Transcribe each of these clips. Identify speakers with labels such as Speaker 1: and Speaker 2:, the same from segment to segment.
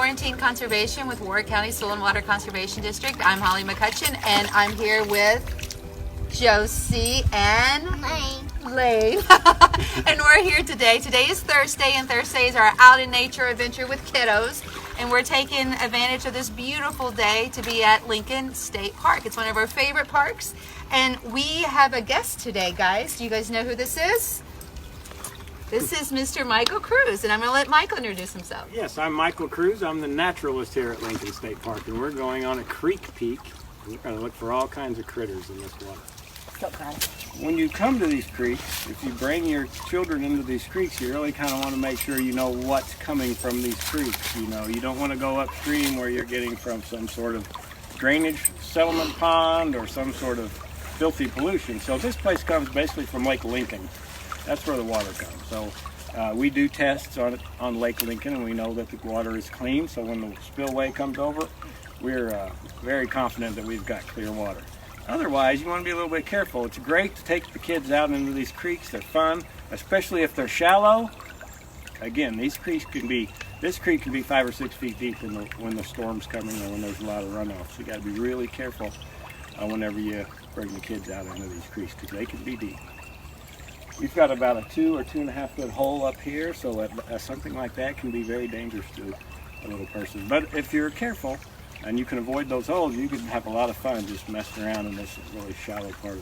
Speaker 1: Quarantine Conservation with Warwick County Soil and Water Conservation District. I'm Holly McCutcheon, and I'm here with Josie and Lane. And we're here today. Today is Thursday, and Thursdays are out in nature adventure with kiddos. And we're taking advantage of this beautiful day to be at Lincoln State Park. It's one of our favorite parks. And we have a guest today, guys. Do you guys know who this is? This is Mr. Michael Cruz, and I'm going to let Michael introduce himself.
Speaker 2: Yes, I'm Michael Cruz. I'm the naturalist here at Lincoln State Park, and we're going on a creek peek. We're going to look for all kinds of critters in this water. When you come to these creeks, if you bring your children into these creeks, you really kind of want to make sure you know what's coming from these creeks. You know, you don't want to go upstream where you're getting from some sort of drainage settlement pond or some sort of filthy pollution. So this place comes basically from Lake Lincoln. That's where the water comes. So we do tests on Lake Lincoln, and we know that the water is clean. So when the spillway comes over, we're very confident that we've got clear water. Otherwise, you want to be a little bit careful. It's great to take the kids out into these creeks. They're fun, especially if they're shallow. Again, this creek can be 5 or 6 feet deep when the storm's coming or when there's a lot of runoff. So you got to be really careful whenever you bring the kids out into these creeks, because they can be deep. We've got about a 2 or 2.5 foot hole up here, so something like that can be very dangerous to a little person. But if you're careful and you can avoid those holes, you can have a lot of fun just messing around in this really shallow part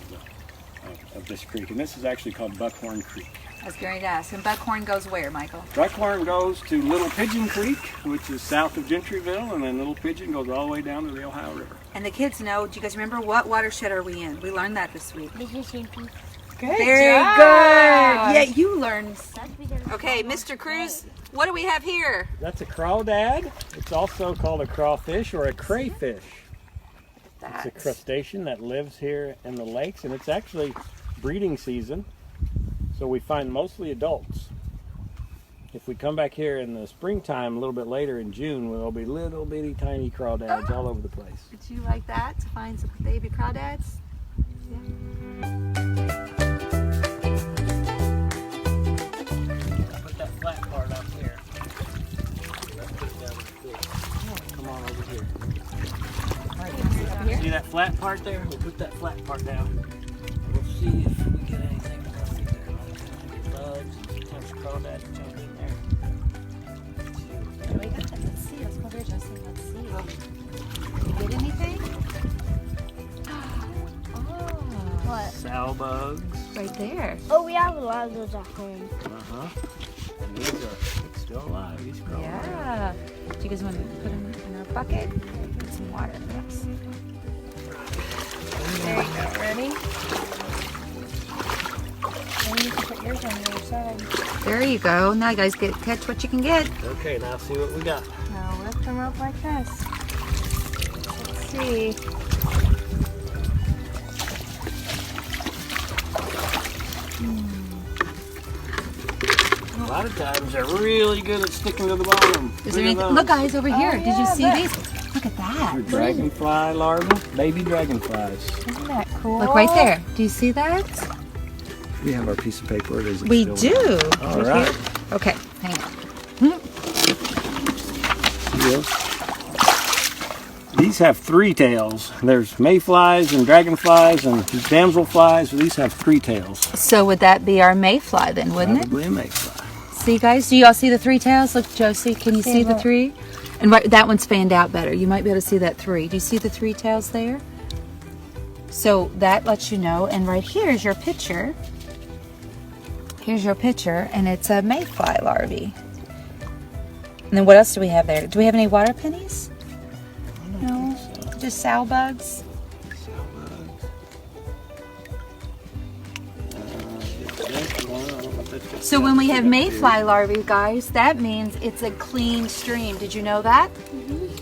Speaker 2: of this creek. And this is actually called Buckhorn Creek.
Speaker 1: I was going to ask. And Buckhorn goes where, Michael?
Speaker 2: Buckhorn goes to Little Pigeon Creek, which is south of Gentryville, and then Little Pigeon goes all the way down to the Ohio River.
Speaker 1: And the kids know, do you guys remember what watershed are we in? We learned that this week.
Speaker 3: Mississippi.
Speaker 1: Very good. Yeah, you learned. Okay, Mr. Cruz, what do we have here?
Speaker 2: That's a crawdad. It's also called a crawfish or a crayfish. It's a crustacean that lives here in the lakes, and it's actually breeding season, so we find mostly adults. If we come back here in the springtime, a little bit later in June, there'll be little bitty tiny crawdads all over the place.
Speaker 1: Would you like that, to find some baby crawdads? Yeah.
Speaker 2: Put that flat part up here. Let's put it down here. Come on over here.
Speaker 1: All right, you want to see it over here?
Speaker 2: See that flat part there? We'll put that flat part down. We'll see if we get anything fluffy there. Like bugs, sometimes crawdads jump in there.
Speaker 1: Let's see. Let's go there, Josie. Let's see. You get anything? What?
Speaker 2: Sow bugs.
Speaker 1: Right there.
Speaker 3: Oh, we have a lot of those at home.
Speaker 2: And these are still alive. These crawdads.
Speaker 1: Yeah. Do you guys want to put them in our bucket? Put some water in this. There you go. Ready?
Speaker 3: Then you can put yours on the other side.
Speaker 1: There you go. Now you guys catch what you can get.
Speaker 2: Okay, now see what we got.
Speaker 3: Now lift them up like this.
Speaker 1: Let's see.
Speaker 2: A lot of times they're really good at sticking to the bottom.
Speaker 1: Is there anything? Look, guys, over here. Did you see these? Look at that.
Speaker 2: They're dragonfly larvae, baby dragonflies.
Speaker 3: Isn't that cool?
Speaker 1: Look right there. Do you see that?
Speaker 2: We have our piece of paper. It is
Speaker 1: We do.
Speaker 2: All right.
Speaker 1: Okay, hang on.
Speaker 2: These have 3 tails. There's mayflies and dragonflies and damselflies. These have 3 tails.
Speaker 1: So would that be our mayfly then, wouldn't it?
Speaker 2: Probably a mayfly.
Speaker 1: See, guys, do you all see the 3 tails? Look, Josie, can you see the 3? And that one's fanned out better. You might be able to see that 3. Do you see the 3 tails there? So that lets you know. And right here is your picture. Here's your picture, and it's a mayfly larvae. And then what else do we have there? Do we have any water pennies? No, just sow bugs. So when we have mayfly larvae, guys, that means it's a clean stream. Did you know that?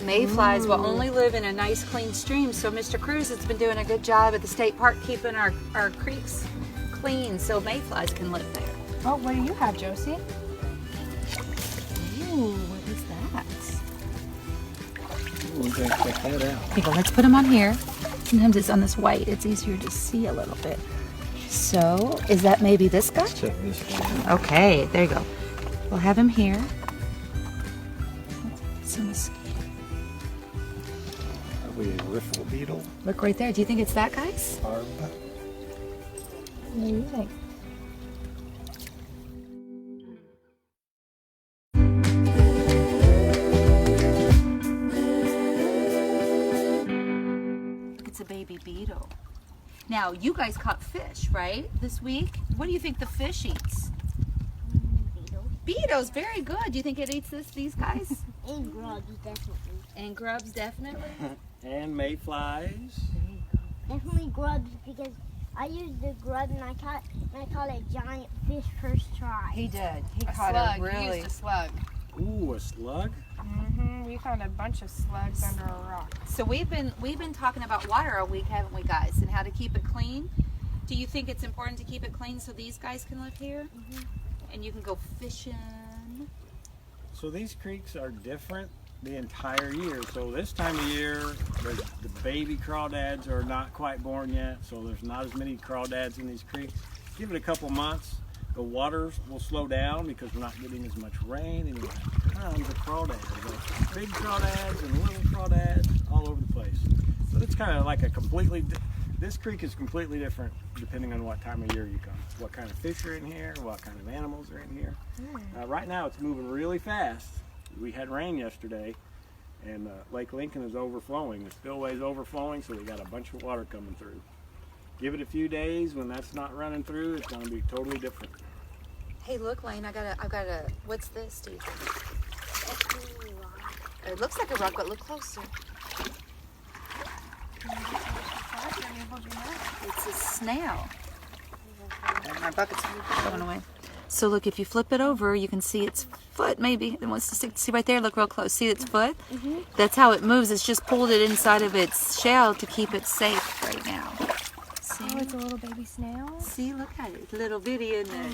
Speaker 1: Mayflies will only live in a nice clean stream. So Mr. Cruz has been doing a good job at the state park keeping our creeks clean so mayflies can live there.
Speaker 3: Oh, what do you have, Josie?
Speaker 1: Ooh, what is that?
Speaker 2: We're going to check that out.
Speaker 1: Here, let's put them on here. Sometimes it's on this white. It's easier to see a little bit. So, is that maybe this guy?
Speaker 2: Check this one out.
Speaker 1: Okay, there you go. We'll have him here. Let's
Speaker 2: Probably a riffle beetle.
Speaker 1: Look right there. Do you think it's that, guys?
Speaker 3: What do you think?
Speaker 1: Look, it's a baby beetle. Now, you guys caught fish, right, this week? What do you think the fish eats? Beetles, very good. Do you think it eats these guys?
Speaker 4: And grubs, definitely.
Speaker 1: And grubs, definitely.
Speaker 2: And mayflies.
Speaker 4: Definitely grubs, because I used the grub and I caught a giant fish first try.
Speaker 1: He did. He
Speaker 3: A
Speaker 1: caught
Speaker 3: slug.
Speaker 1: a really.
Speaker 3: You used a slug.
Speaker 2: Ooh, a slug.
Speaker 3: We found a bunch of slugs under a rock.
Speaker 1: So we've been talking about water all week, haven't we, guys? And how to keep it clean. Do you think it's important to keep it clean so these guys can live here? And you can go fishing.
Speaker 2: So these creeks are different the entire year. So this time of year, the baby crawdads are not quite born yet, so there's not as many crawdads in these creeks. Give it a couple months, the waters will slow down because we're not getting as much rain, and you have tons of crawdads. There's big crawdads and little crawdads all over the place. So it's kind of like this creek is completely different depending on what time of year you come. What kind of fish are in here, what kind of animals are in here. Right now it's moving really fast. We had rain yesterday, and Lake Lincoln is overflowing. The spillway is overflowing, so we got a bunch of water coming through. Give it a few days. When that's not running through, it's going to be totally different.
Speaker 1: Hey, look, Lane, I've got a, what's this, do you think? It looks like a rock, but look closer. It's a snail. My bucket's going away. So look, if you flip it over, you can see its foot, maybe. It wants to stick. See right there? Look real close. See its foot? That's how it moves. It's just pulled it inside of its shell to keep it safe right now. See?
Speaker 3: Oh, it's a little baby snail.
Speaker 1: See, look at it. Little bitty in there.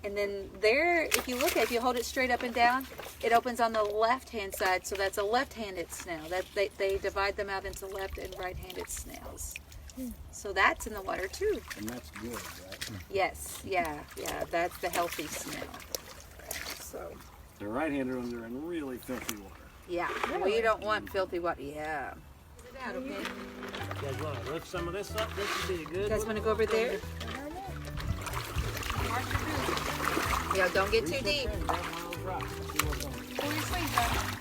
Speaker 1: And then there, if you hold it straight up and down, it opens on the left-hand side. So that's a left-handed snail. They divide them out into left and right-handed snails. So that's in the water too.
Speaker 2: And that's good, right?
Speaker 1: Yes, yeah, that's the healthy snail. So,
Speaker 2: The right-handed ones are in really filthy water.
Speaker 1: yeah, we don't want filthy water. Yeah. Okay.
Speaker 2: You guys want to lift some of this up? This would be a good
Speaker 1: You guys want to go over there? Yeah, don't get too deep.
Speaker 3: Pull your sleeves up.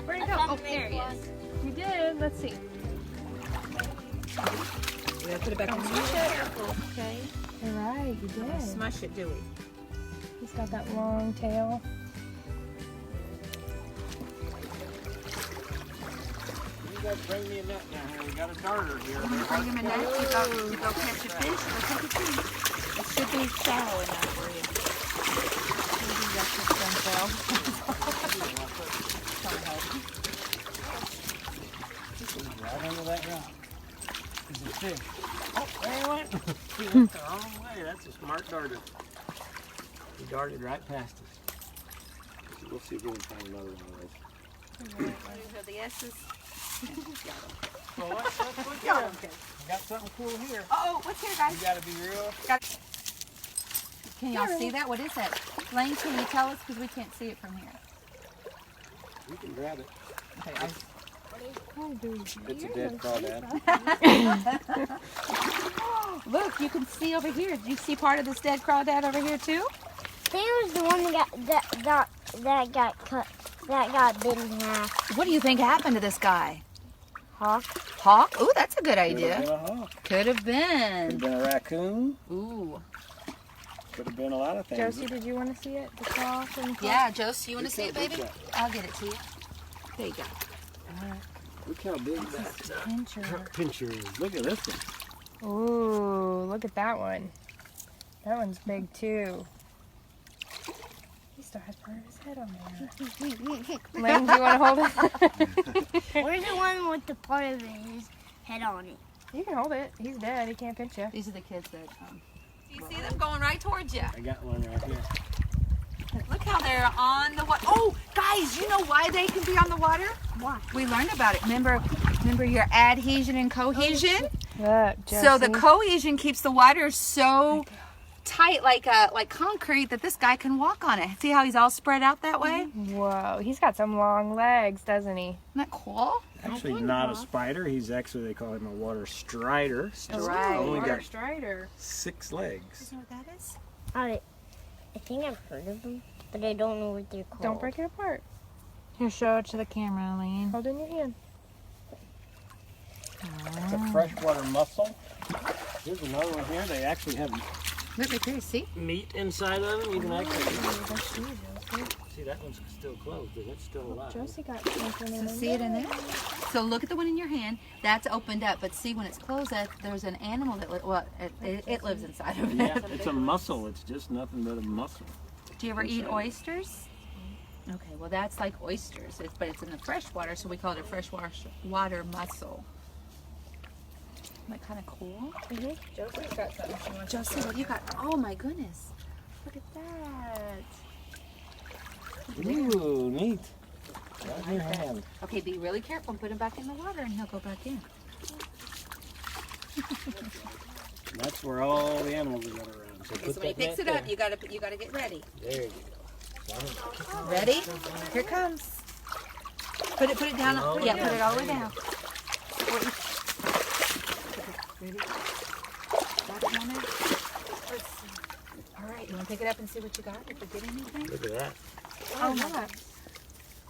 Speaker 3: Where'd it go? Oh, there he is. You did. Let's see.
Speaker 1: We gotta put it back on. Smush it. Okay.
Speaker 3: All right, you did.
Speaker 1: Smush it, do we?
Speaker 3: He's got that long tail.
Speaker 2: You guys bring me a net down here. We got a darter here.
Speaker 1: I'm gonna bring him a net to go catch a fish. Go take it too. It should be shallow enough for you. Maybe that's just
Speaker 2: Right under that rock. There's a fish. Oh, there he went. He went the wrong way. That's a smart darter. He darted right past us. We'll see if we can find another one of those.
Speaker 1: These are the S's.
Speaker 2: Well, let's look
Speaker 1: Yeah.
Speaker 2: at them. We got something cool here.
Speaker 1: Oh, what's here, guys?
Speaker 2: You gotta be real.
Speaker 1: Can y'all see that? What is that? Lane, can you tell us? Because we can't see it from here.
Speaker 2: You can grab it.
Speaker 1: Okay,
Speaker 2: It's a dead crawdad.
Speaker 1: look, you can see over here. Do you see part of this dead crawdad over here too?
Speaker 4: There's the one that got cut, that got bit in half.
Speaker 1: What do you think happened to this guy?
Speaker 4: Hawk.
Speaker 1: Hawk? Ooh, that's a good
Speaker 2: Could have
Speaker 1: idea.
Speaker 2: been a hawk.
Speaker 1: Could have
Speaker 2: Could
Speaker 1: been.
Speaker 2: have been a raccoon.
Speaker 1: Ooh.
Speaker 2: Could have been a lot of things.
Speaker 3: Josie, did you want to see it? The claw from the claw?
Speaker 1: Yeah, Josie, you want to
Speaker 2: Look
Speaker 1: see
Speaker 2: how
Speaker 1: it,
Speaker 2: big
Speaker 1: baby?
Speaker 2: that-
Speaker 1: I'll get it to you. There you go.
Speaker 2: Look how big that
Speaker 3: Pincher.
Speaker 2: pincher is. Look at this one.
Speaker 3: Ooh, look at that one. That one's big too. still has part of his head on there. Lane, do you want to hold it?
Speaker 4: Where's the one with the part of his head on it?
Speaker 3: You can hold it. He's dead. He can't pinch you.
Speaker 1: These are the kids that Do you see them going right towards you?
Speaker 2: I got one right here.
Speaker 1: Look how they're on the water. Oh, guys, you know why they can be on the water?
Speaker 4: Why?
Speaker 1: We learned about it. Remember your adhesion and cohesion?
Speaker 3: Look,
Speaker 1: So the
Speaker 3: Josie.
Speaker 1: cohesion keeps the water so tight, like concrete, that this guy can walk on it. See how he's all spread out that way? Isn't
Speaker 3: Whoa, he's got some long legs, doesn't he?
Speaker 1: that cool?
Speaker 2: Actually, not a spider. He's actually, they call him a water strider.
Speaker 1: Strider.
Speaker 2: Only
Speaker 3: Water
Speaker 2: got
Speaker 3: strider.
Speaker 2: 6 legs.
Speaker 1: You know what that is?
Speaker 4: I think I've heard of them, but I don't know what they're called.
Speaker 3: Don't break it apart.
Speaker 1: Here, show it to the camera, Elaine.
Speaker 3: Hold it in your hand.
Speaker 2: It's a freshwater mussel. Here's another one here. They actually have
Speaker 1: Look right there, see?
Speaker 2: meat inside of them. You can actually see that one's still closed, but it's still alive.
Speaker 3: Josie got something in
Speaker 1: So
Speaker 3: her
Speaker 1: see it in there? So look at the one in your hand. That's opened up, but see when it's closed, there's an animal that it lives inside of it.
Speaker 2: Yeah, it's a mussel. It's just nothing but a mussel.
Speaker 1: Do you ever eat oysters? Okay, well that's like oysters, but it's in the freshwater, so we call it a freshwater mussel. Isn't that kind of cool?
Speaker 3: Josie's got something she wants.
Speaker 1: Josie, what do you got? Oh my goodness. Look at that.
Speaker 2: Ooh, neat. Right in your hand.
Speaker 1: Okay, be really careful and put him back in the water and he'll go back in.
Speaker 2: That's where all the animals are going around. So
Speaker 1: Okay,
Speaker 2: put
Speaker 1: so when he
Speaker 2: that
Speaker 1: picks
Speaker 2: net
Speaker 1: it up,
Speaker 2: there.
Speaker 1: you gotta get ready.
Speaker 2: There you go.
Speaker 1: Ready? Here it comes. Put it down. Yeah, put it all the way down. Ready? Got it on there? Let's see. All right, you want to pick it up and see what you got? If we get anything?
Speaker 2: Look at that.
Speaker 1: Oh my God.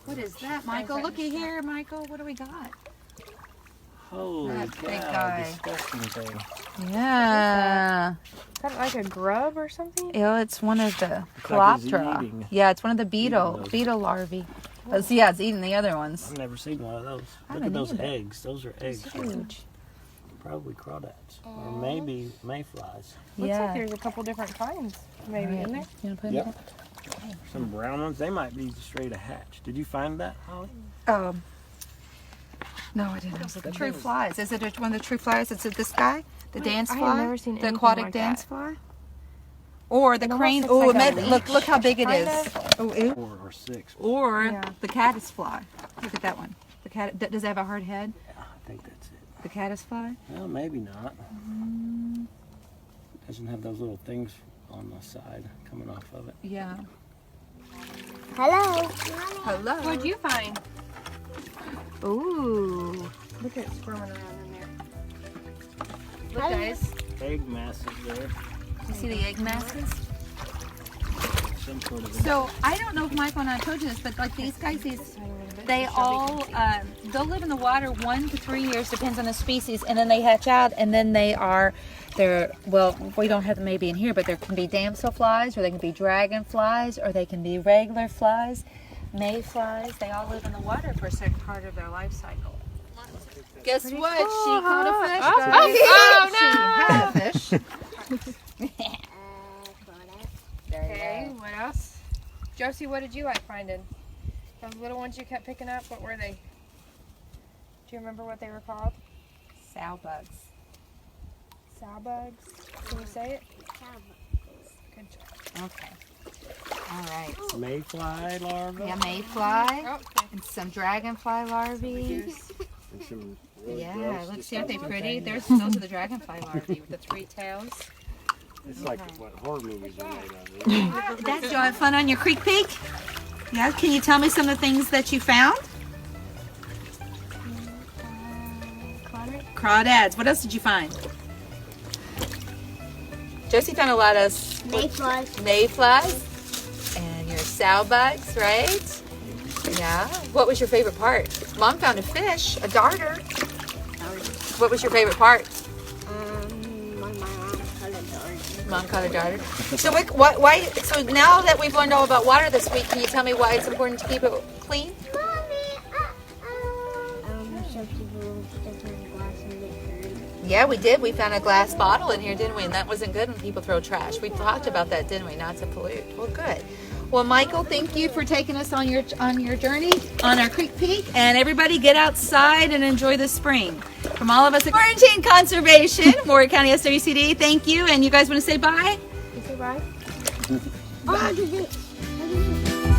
Speaker 1: What is that, Michael? Looky here, Michael. What do we got?
Speaker 2: Holy
Speaker 1: That
Speaker 2: cow,
Speaker 1: big guy.
Speaker 2: disgusting thing.
Speaker 1: Yeah.
Speaker 3: Is that like a grub or something?
Speaker 1: It's one of the
Speaker 2: Looks like he's
Speaker 1: Coloptera.
Speaker 2: eating.
Speaker 1: Yeah, it's one of the
Speaker 2: those.
Speaker 1: beetle larvae. Yeah, it's eating the other ones.
Speaker 2: I've never seen one of those.
Speaker 1: I
Speaker 2: Look at
Speaker 1: haven't
Speaker 2: those
Speaker 1: either.
Speaker 2: eggs. Those are eggs.
Speaker 1: Huge.
Speaker 2: Probably crawdads. Or maybe mayflies.
Speaker 3: Looks
Speaker 1: Yeah.
Speaker 3: like there's a couple different kinds maybe in there.
Speaker 1: You want to put
Speaker 2: Yep.
Speaker 1: it
Speaker 2: Some brown ones. They might be straight to hatch. Did you find that, Holly?
Speaker 1: No, I didn't. It was true flies. Is it one of the true flies? Is it this guy? The dance
Speaker 3: I have
Speaker 1: fly?
Speaker 3: never seen
Speaker 1: the
Speaker 3: anything
Speaker 1: aquatic
Speaker 3: like
Speaker 1: dance
Speaker 3: that.
Speaker 1: fly? Or the
Speaker 3: It almost
Speaker 1: crane?
Speaker 3: looks
Speaker 1: Oh,
Speaker 3: like a
Speaker 1: look how big it is.
Speaker 3: Kinda.
Speaker 1: Oh, ew.
Speaker 2: 4 or 6.
Speaker 1: Or
Speaker 3: Yeah.
Speaker 1: the caddis fly. Look at that one. The cat. Does it have a hard head?
Speaker 2: Yeah, I think that's it.
Speaker 1: The caddis fly?
Speaker 2: Well, maybe not. Doesn't have those little things on the side coming off of it.
Speaker 1: Yeah.
Speaker 4: Hello.
Speaker 1: Hello.
Speaker 3: What'd you find?
Speaker 1: Ooh.
Speaker 3: Look at it squirming around in there.
Speaker 1: Look, guys.
Speaker 2: Egg masses there.
Speaker 1: You see the egg masses?
Speaker 2: Some sort of.
Speaker 1: So I don't know if Michael and I told you this, but like these guys, they all they'll live in the water 1 to 3 years, depends on the species, and then they hatch out, and then well, we don't have them maybe in here, but there can be damselflies, or they can be dragonflies, or they can be regular flies, mayflies. They all live in the water for a certain part of their life cycle. Guess what?
Speaker 3: cool,
Speaker 1: She caught a fish.
Speaker 3: huh?
Speaker 1: guys.
Speaker 3: Oh,
Speaker 1: She had a fish.
Speaker 3: Okay, what else? Josie, what did you like finding? Those little ones you kept picking up, what were they? Do you remember what they were called?
Speaker 1: Sow bugs.
Speaker 3: Sow bugs. Can you say it? Good job.
Speaker 1: Okay. All right.
Speaker 2: Mayfly larvae.
Speaker 1: Yeah, mayfly
Speaker 3: Oh, okay.
Speaker 1: and some dragonfly larvae.
Speaker 2: And some really
Speaker 1: Yeah,
Speaker 2: gross,
Speaker 1: look, see aren't they
Speaker 2: disgusting
Speaker 1: pretty?
Speaker 2: things.
Speaker 1: Those are the dragonfly larvae with the 3 tails.
Speaker 2: It's like what horror movies are made of.
Speaker 1: Dad, did you have fun on your creek peek? Yeah, can you tell me some of the things that you found? Crawdads. What else did you find? Josie found a lot of
Speaker 4: Mayflies.
Speaker 1: mayflies and your sow bugs, right? Yeah. What was your favorite part? Mom found a fish, a darter. What was your favorite part?
Speaker 4: My mom colored dark.
Speaker 1: Mom caught a darter. So why? So now that we've learned all about water this week, can you tell me why it's important to keep it clean?
Speaker 4: So people doesn't glass and get dirty.
Speaker 1: Yeah, we did. We found a glass bottle in here, didn't we? And that wasn't good when people throw trash. We talked about that, didn't we? Not to pollute. Well, good. Well, Michael, thank you for taking us on your journey on our Creek Peak. And everybody get outside and enjoy the spring. From all of us at Quarantine Conservation, Warwick County SWCD, thank you. And you guys want to say bye?
Speaker 3: You say bye?
Speaker 4: Bye.